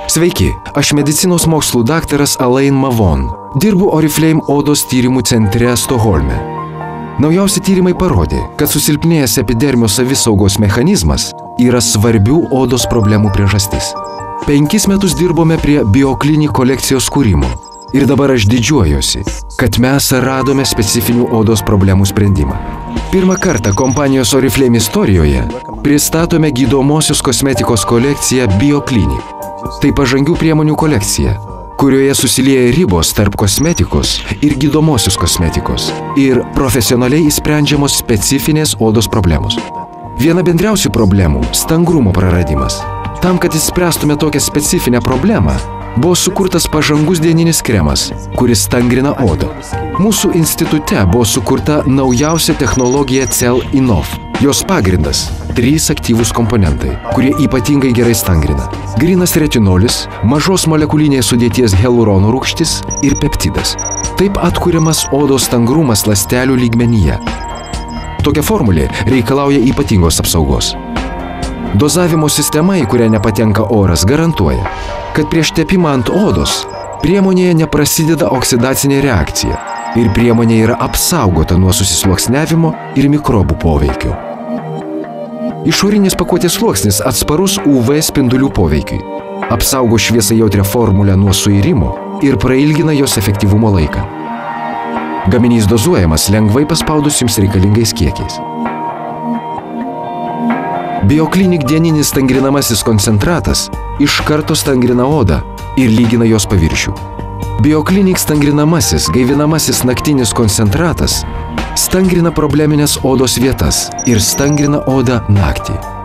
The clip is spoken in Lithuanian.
Sveiki, aš medicinos mokslų daktaras Alain Mavon. Dirbu Oriflame odos tyrimų centre Stokholme. Naujausi tyrimai parodė, kad susilpnėjęs epidermio savisaugos mechanizmas yra svarbių odos problemų priežastis. 5 metus dirbome prie BioClinic kolekcijos kūrimo. Ir dabar aš didžiuojuosi, kad mes radome specifinių odos problemų sprendimą. Pirmą kartą kompanijos Oriflame istorijoje pristatome gydomosios kosmetikos kolekciją BioClinic. Tai pažangių priemonių kolekcija, kurioje susilieja ribos tarp kosmetikos ir gydomosios kosmetikos ir profesionaliai išsprendžiamos specifinės odos problemos. Viena bendriausių problemų – stangrumo praradimas. Tam, kad išspręstume tokią specifinę problemą, buvo sukurtas pažangus dieninis kremas, kuris stangrina odą. Mūsų institute buvo sukurta naujausia technologija CellInnov. Jos pagrindas – 3 aktyvūs komponentai, kurie ypatingai gerai stangrina. Grynas retinolis, mažos molekulinės sudėties hialurono rūgštis ir peptidas. Taip atkuriamas odos stangrumas ląstelių lygmenyje. Tokia formulė reikalauja ypatingos apsaugos. Dozavimo sistema, į kurią nepatenka oras, garantuoja, kad prieš tepimą ant odos priemonėje neprasideda oksidacinė reakcija ir priemonė yra apsaugota nuo susisluoksniavimo ir mikrobų poveikio. Išorinis pakuotės sluoksnis atsparus UV spindulių poveikiui, apsaugo šviesai jautrią formulę nuo suirimo ir prailgina jos efektyvumo laiką. Gaminys dozuojamas lengvai paspaudus jums reikalingais kiekiais. BioClinic dieninis stangrinamasis koncentratas iš karto stangrina odą ir lygina jos paviršių. BioClinic stangrinamasis gaivinamasis naktinis koncentratas stangrina probleminės odos vietas ir stangrina odą naktį.